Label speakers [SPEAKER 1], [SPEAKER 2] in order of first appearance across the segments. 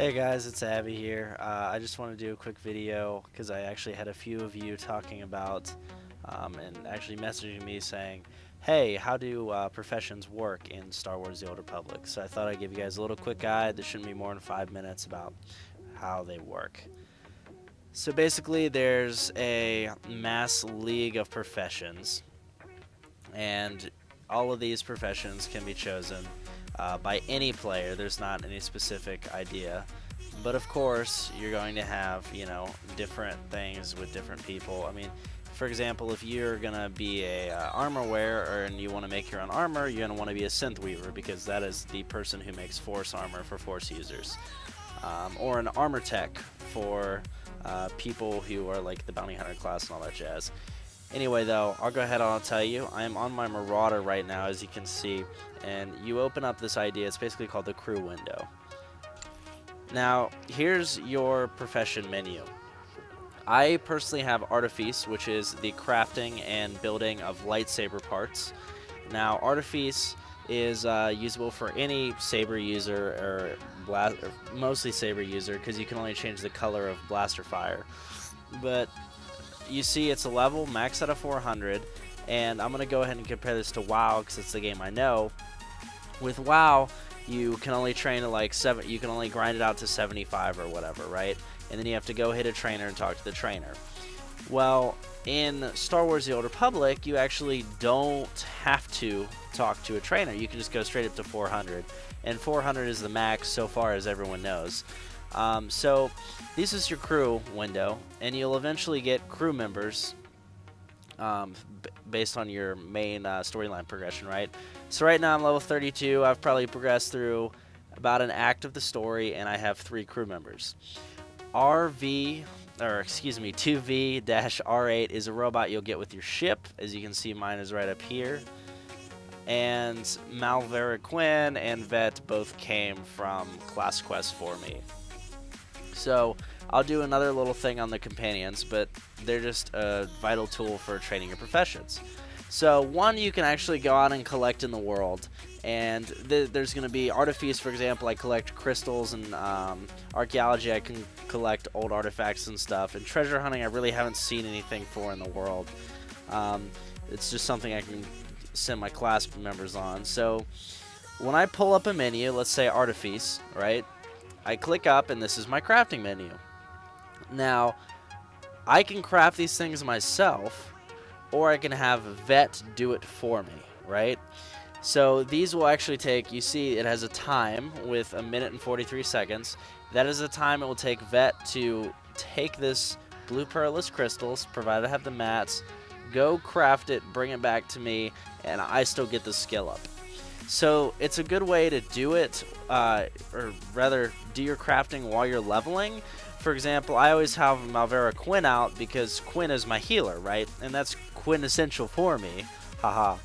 [SPEAKER 1] Hey guys, it's Abby here. I just want to do a quick video because I actually had a few of you talking about and actually messaging me saying, hey, how do professions work in Star Wars The Old Republic? So I thought I'd give you guys a little quick guide that shouldn't be more than 5 minutes about how they work. So basically there's a mass league of professions, and all of these professions can be chosen by any player. There's not any specific idea. But of course, you're going to have, different things with different people. I mean, for example, if you're going to be a armor wearer and you want to make your own armor, you're going to want to be a synth weaver because that is the person who makes force armor for force users. Or an armor tech for people who are like the bounty hunter class and all that jazz. Anyway, though, I'll go ahead and I'll tell you. I am on my Marauder right now, as you can see, and you open up this idea. It's basically called the crew window. Now, here's your profession menu. I personally have Artifice, which is the crafting and building of lightsaber parts. Now, Artifice is usable for any saber user or mostly saber user because you can only change the color of blaster fire. But you see it's a level max out of 400, and I'm going to go ahead and compare this to WoW because it's the game I know. With WoW, you can only train to like you can only grind it out to 75 or whatever, right? And then you have to go hit a trainer and talk to the trainer. Well, in Star Wars The Old Republic, you actually don't have to talk to a trainer. You can just go straight up to 400, and 400 is the max so far, as everyone knows. So this is your crew window, and you'll eventually get crew members based on your main storyline progression, right? So right now I'm level 32. I've probably progressed through about an act of the story, and I have 3 crew members. 2V-R8 is a robot you'll get with your ship. As you can see, mine is right up here. And Malvera Quinn and Vet both came from Class Quest for me. So I'll do another little thing on the companions, but they're just a vital tool for training your professions. So one, you can actually go out and collect in the world, and there's going to be Artifice, for example. I collect crystals, and archaeology, I can collect old artifacts and stuff, and treasure hunting I really haven't seen anything for in the world. It's just something I can send my class members on. So when I pull up a menu, let's say Artifice, right? I click up, and this is my crafting menu. Now, I can craft these things myself, or I can have Vet do it for me, right? So these will actually take, you see it has a time with 1 minute and 43 seconds. That is the time it will take Vet to take this blue pearlescent crystals, provided I have the mats, go craft it, bring it back to me, and I still get the skill up. So it's a good way to do it, or rather do your crafting while you're leveling. For example, I always have Malvera Quinn out because Quinn is my healer, right? And that's quintessential for me. Haha.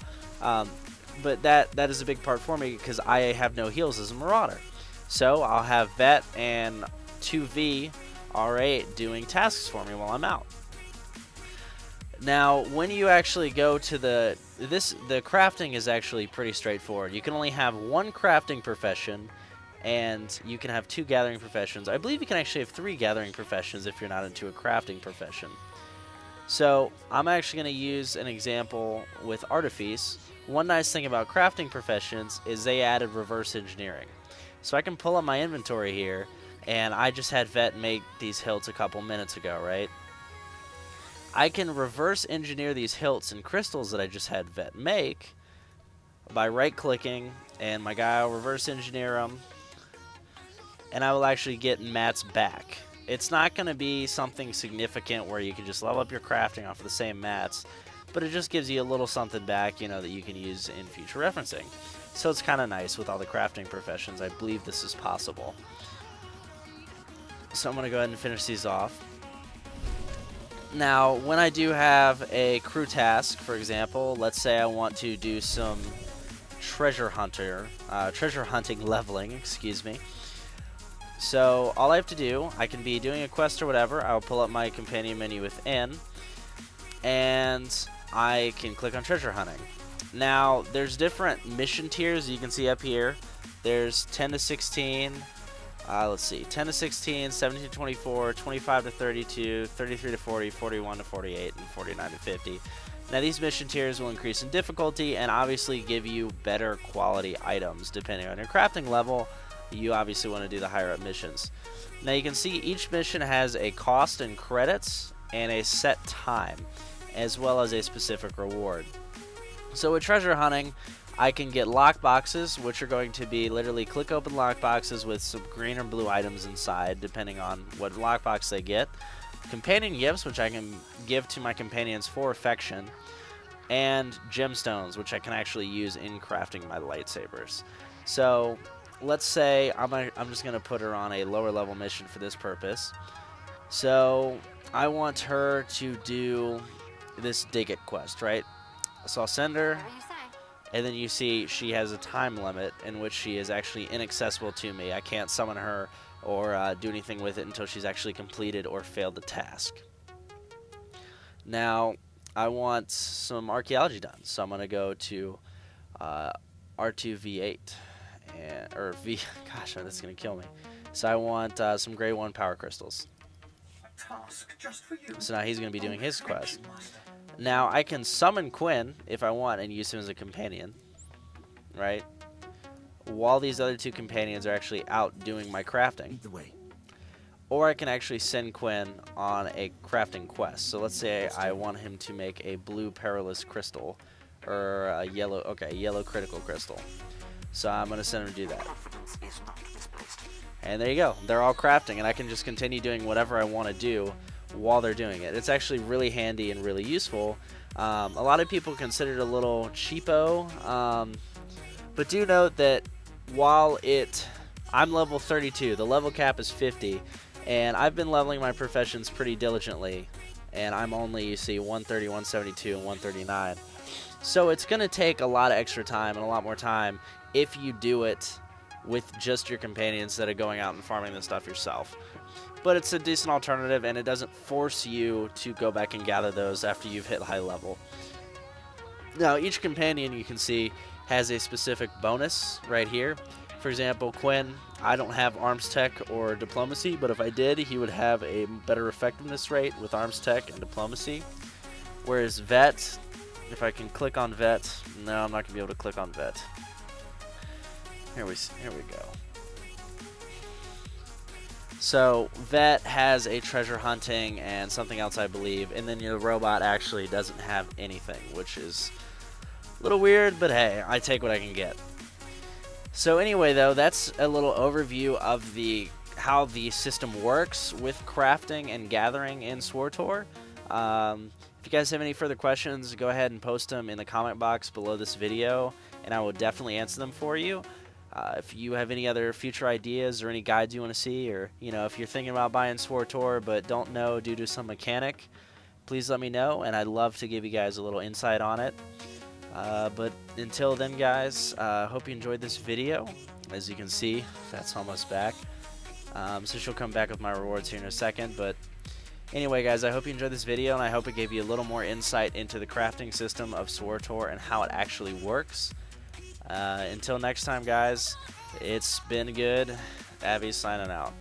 [SPEAKER 1] But that is a big part for me because I have no heals as a Marauder. So I'll have Vet and 2V-R8 doing tasks for me while I'm out. Now, when you actually go to the crafting is actually pretty straightforward. You can only have 1 crafting profession, and you can have 2 gathering professions. I believe you can actually have 3 gathering professions if you're not into a crafting profession. So I'm actually going to use an example with Artifice. One nice thing about crafting professions is they added reverse engineering. So I can pull up my inventory here, and I just had Vet make these hilts a couple minutes ago, right? I can reverse engineer these hilts and crystals that I just had Vet make by right-clicking, and my guy will reverse engineer them, and I will actually get mats back. It's not going to be something significant where you can just level up your crafting off of the same mats, but it just gives you a little something back, that you can use in future referencing. So it's kind of nice with all the crafting professions. I believe this is possible. So I'm going to go ahead and finish these off. Now, when I do have a crew task, for example, let's say I want to do some treasure hunting leveling, excuse me. So all I have to do, I can be doing a quest or whatever. I'll pull up my companion menu within, and I can click on treasure hunting. Now, there's different mission tiers you can see up here. There's 10 to 16, let's see, 10 to 16, 17 to 24, 25 to 32, 33 to 40, 41 to 48, and 49 to 50. Now these mission tiers will increase in difficulty and obviously give you better quality items depending on your crafting level. You obviously want to do the higher up missions. Now you can see each mission has a cost in credits and a set time, as well as a specific reward. So with treasure hunting, I can get lockboxes, which are going to be literally click open lockboxes with some green or blue items inside, depending on what lockbox they get. Companion gifts, which I can give to my companions for affection. And gemstones, which I can actually use in crafting my lightsabers. So let's say I'm just going to put her on a lower level mission for this purpose. So I want her to do this dig it quest, right? So I'll send her, and then you see she has a time limit in which she is actually inaccessible to me. I can't summon her or do anything with it until she's actually completed or failed the task. Now, I want some archaeology done, so I'm going to go to R2V8, or V, gosh, that's going to kill me. So I want some grade 1 power crystals. So now he's going to be doing his quest. Now I can summon Quinn if I want and use him as a companion, right? While these other two companions are actually out doing my crafting. Or I can actually send Quinn on a crafting quest. So let's say I want him to make a blue perilous crystal, or a yellow critical crystal. So I'm going to send him to do that. And there you go. They're all crafting, and I can just continue doing whatever I want to do while they're doing it. It's actually really handy and really useful. A lot of people consider it a little cheapo, but do note that while I'm level 32, the level cap is 50, and I've been leveling my professions pretty diligently, and I'm only, you see, 130, 172, and 139. So it's going to take a lot of extra time and a lot more time if you do it with just your companions instead of going out and farming the stuff yourself. But it's a decent alternative, and it doesn't force you to go back and gather those after you've hit high level. Now, each companion, you can see, has a specific bonus right here. For example, Quinn, I don't have arms tech or diplomacy, but if I did, he would have a better effectiveness rate with arms tech and diplomacy. Whereas Vet, if I can click on Vet, no, I'm not going to be able to click on Vet. Here we go. So Vet has a treasure hunting and something else, I believe, and then your robot actually doesn't have anything, which is a little weird, but hey, I take what I can get. So anyway, though, that's a little overview of how the system works with crafting and gathering in SWTOR. If you guys have any further questions, go ahead and post them in the comment box below this video, and I will definitely answer them for you. If you have any other future ideas or any guides you want to see, or if you're thinking about buying SWTOR but don't know due to some mechanic, please let me know, and I'd love to give you guys a little insight on it. But until then, guys, hope you enjoyed this video. As you can see, that's almost back. So she'll come back with my rewards here in a second. But anyway, guys, I hope you enjoyed this video, and I hope it gave you a little more insight into the crafting system of SWTOR and how it actually works. Until next time, guys, it's been good. Abby's signing out.